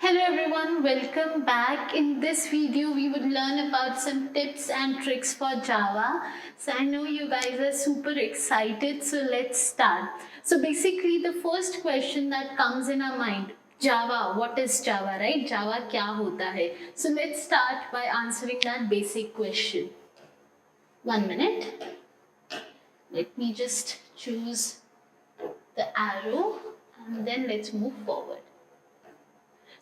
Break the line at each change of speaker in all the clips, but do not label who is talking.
Hello everyone, welcome back. In this video, we would learn about some tips and tricks for Java. So I know you guys are super excited, so let's start. So basically, the first question that comes in our mind, Java, what is Java, right? Java क्या होता है? So let's start by answering that basic question. 1 minute. Let me just choose the arrow and then let's move forward.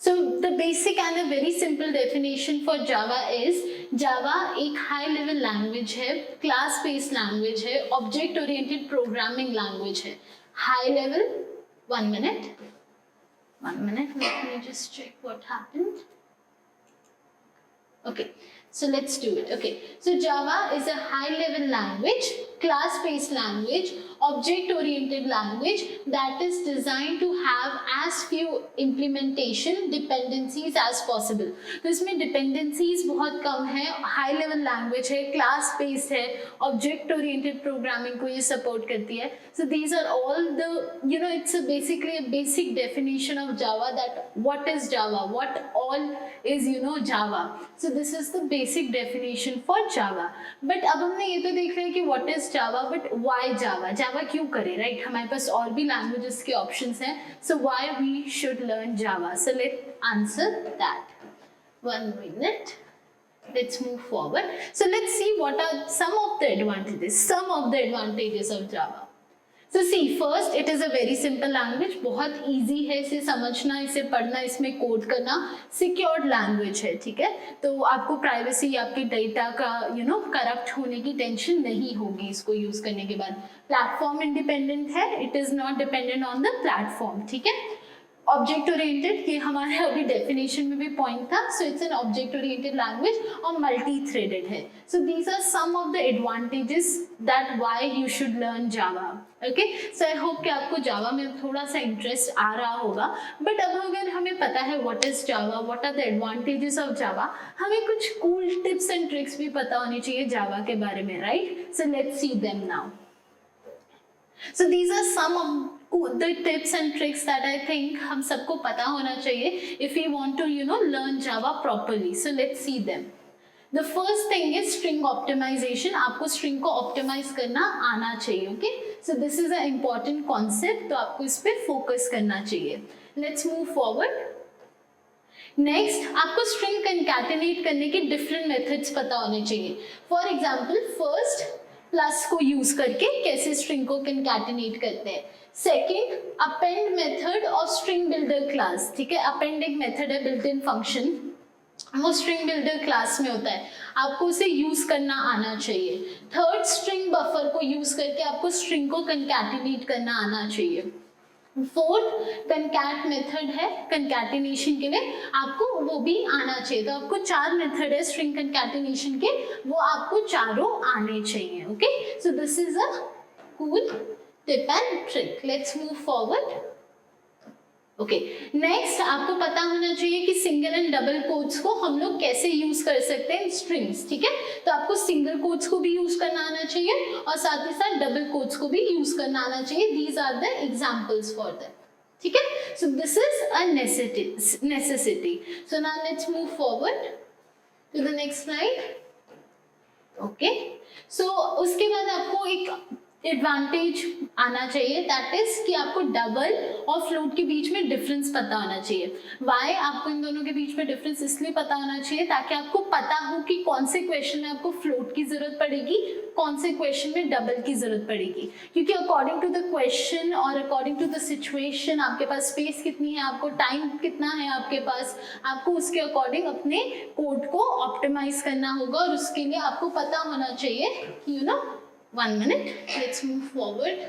So the basic and a very simple definition for Java is Java एक high level language है, class based language है, object oriented programming language है. High level, 1 minute, let me just check what happened. Okay, so let's do it. Okay, so Java is a high level language, class based language, object oriented language that is designed to have as few implementation dependencies as possible. तो इसमें dependencies बहुत कम है, high level language है, class based है, object oriented programming को ये support करती है. So these are all the, it's basically a basic definition of Java, that what is Java, what all is Java. So this is the basic definition for Java. But अब हमने ये तो देख रहे हैं कि what is Java, but why Java? Java क्यों करें, right? हमारे पास और भी languages के options हैं. So why we should learn Java? So let's answer that. 1 minute. Let's move forward. So let's see what are some of the advantages of Java. So see, first it is a very simple language, बहुत easy है इसे समझना, इसे पढ़ना, इसमें code करना, secured language है, ठीक है? तो आपको privacy, आपके data का corrupt होने की tension नहीं होगी इसको use करने के बाद. Platform independent है, it is not dependent on the platform, ठीक है? ऑब्जेक्ट ओरिएंटेड, ये हमारे अभी डेफिनेशन में भी पॉइंट था. So it's an object oriented language और मल्टी थ्रेडेड है. So these are some of the advantages that why you should learn Java. Okay, so I hope कि आपको जावा में थोड़ा सा इंटरेस्ट आ रहा होगा. बट अब अगर हमें पता है what is Java, what are the advantages of Java, हमें कुछ कूल टिप्स एंड ट्रिक्स भी पता होनी चाहिए जावा के बारे में, right? So let's see them now. So these are some of the tips and tricks that I think हम सबको पता होना चाहिए if we want to learn Java properly. So let's see them. The first thing is string optimization. आपको string को optimize करना आना चाहिए. Okay? So this is an important concept. तो आपको इस पे focus करना चाहिए. Let's move forward. Next, आपको string concatenate करने के different methods पता होने चाहिए. For example, first प्लस को यूज करके कैसे स्ट्रिंग को कंकैटिनेट करते हैं. सेकेंड, अपेंड मेथड और स्ट्रिंग बिल्डर क्लास, ठीक है? अपेंड एक मेथड है, बिल्ट इन फंक्शन, वो स्ट्रिंग बिल्डर क्लास में होता है, आपको उसे यूज करना आना चाहिए. थर्ड, स्ट्रिंग बफर को यूज करके आपको स्ट्रिंग को कंकैटिनेट करना आना चाहिए. फोर्थ, कंकैट मेथड है कंकैटिनेशन के लिए, आपको वो भी आना चाहिए. तो आपको 4 मेथड है स्ट्रिंग कंकैटिनेशन के, वो आपको चारों आने चाहिए. Okay, so this is a cool tip and trick. Let's move forward. Okay, next आपको पता होना चाहिए कि सिंगल एंड डबल कोट्स को हम लोग कैसे यूज कर सकते हैं स्ट्रिंग्स, ठीक है? तो आपको सिंगल कोट्स को भी यूज करना आना चाहिए और साथ ही साथ डबल कोट्स को भी यूज करना आना चाहिए. These are the examples for that, ठीक है? So this is a necessity. So now let's move forward to the next slide. Okay, so उसके बाद आपको एक एडवांटेज आना चाहिए, दैट इज कि आपको डबल और फ्लोट के बीच में डिफरेंस पता होना चाहिए. वाई आपको इन दोनों के बीच में डिफरेंस इसलिए पता होना चाहिए ताकि आपको पता हो कि कौन से क्वेश्चन में आपको फ्लोट की जरूरत पड़ेगी, कौन से क्वेश्चन में डबल की जरूरत पड़ेगी. क्योंकि अकॉर्डिंग टू द क्वेश्चन और अकॉर्डिंग टू द सिचुएशन, आपके पास स्पेस कितनी है, आपको टाइम कितना है आपके पास, आपको उसके अकॉर्डिंग अपने कोड को ऑप्टिमाइज करना होगा और उसके लिए आपको पता होना चाहिए 1 minute. Let's move forward.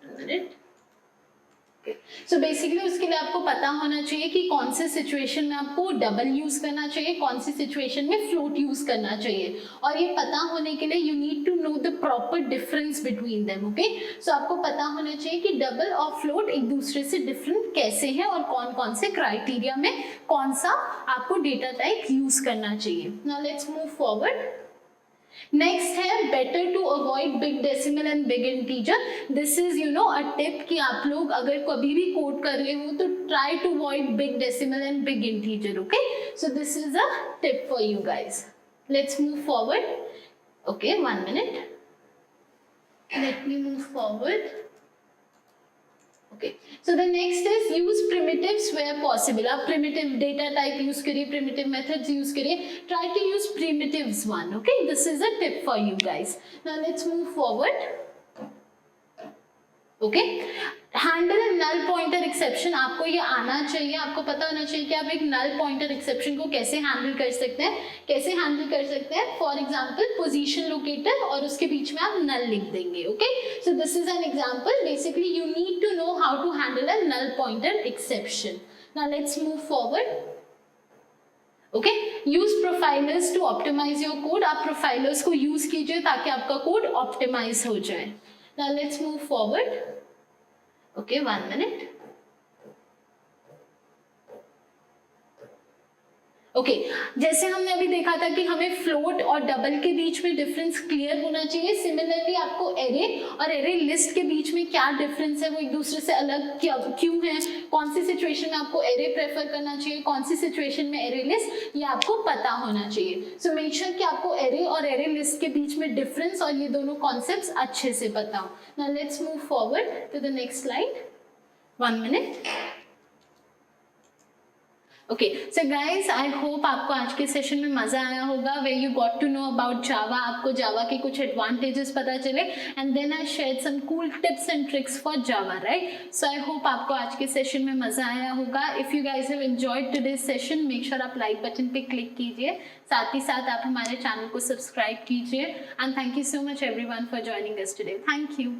1 minute. Okay. So basically उसके लिए आपको पता होना चाहिए कि कौन से सिचुएशन में आपको डबल यूज करना चाहिए, कौन सी सिचुएशन में फ्लोट यूज करना चाहिए. और ये पता होने के लिए you need to know the proper difference between them. Okay, so आपको पता होना चाहिए कि डबल और फ्लोट एक दूसरे से डिफरेंट कैसे हैं और कौन कौन से क्राइटेरिया में कौन सा आपको डेटा टाइप यूज करना चाहिए. Now let's move forward. Next है better to avoid big decimal and big integer. This is a tip कि आप लोग अगर कभी भी कोड कर रहे हो तो try to avoid big decimal and big integer. Okay, so this is a tip for you guys. Let's move forward. Okay, 1 minute. Let me move forward. Okay, so the next is use primitives where possible. आप primitive data type use करिए, primitive methods use करिए. Try to use primitives one. Okay, this is a tip for you guys. Now let's move forward. Okay, handle null pointer exception. आपको ये आना चाहिए, आपको पता होना चाहिए कि आप एक नल पॉइंटर एक्सेप्शन को कैसे हैंडल कर सकते हैं. कैसे हैंडल कर सकते हैं? फॉर एग्जांपल पोजीशन लोकेटर और उसके बीच में आप नल लिख देंगे. Okay, so this is an example. Basically you need to know how to handle a null pointer exception. Now let's move forward. Okay, use profilers to optimize your code. आप profilers को use कीजिए ताकि आपका code optimise हो जाए. Now let's move forward. Okay, 1 minute. Okay, जैसे हमने अभी देखा था कि हमें फ्लोट और डबल के बीच में डिफरेंस क्लियर होना चाहिए. सिमिलरली आपको एरे और एरे लिस्ट के बीच में क्या डिफरेंस है, वो एक दूसरे से अलग क्यों है, कौन सी सिचुएशन में आपको एरे प्रेफर करना चाहिए, कौन सी सिचुएशन में एरे लिस्ट, ये आपको पता होना चाहिए. सो मेक श्योर कि आपको एरे और एरे लिस्ट के बीच में डिफरेंस और ये दोनों कॉन्सेप्ट्स अच्छे से पता हो. Now let's move forward to the next slide. 1 minute. Okay, so guys I hope आपको आज के सेशन में मजा आया होगा. Way you got to know about Java. आपको जावा के कुछ एडवांटेजेस पता चले and then I share some cool tips and tricks for Java, right. So I hope आपको आज के सेशन में मजा आया होगा. If you guys have enjoyed today's session, make sure आप लाइक बटन पे क्लिक कीजिए. साथ ही साथ आप हमारे चैनल को सब्सक्राइब कीजिए. And thank you so much everyone for joining us today. Thank you.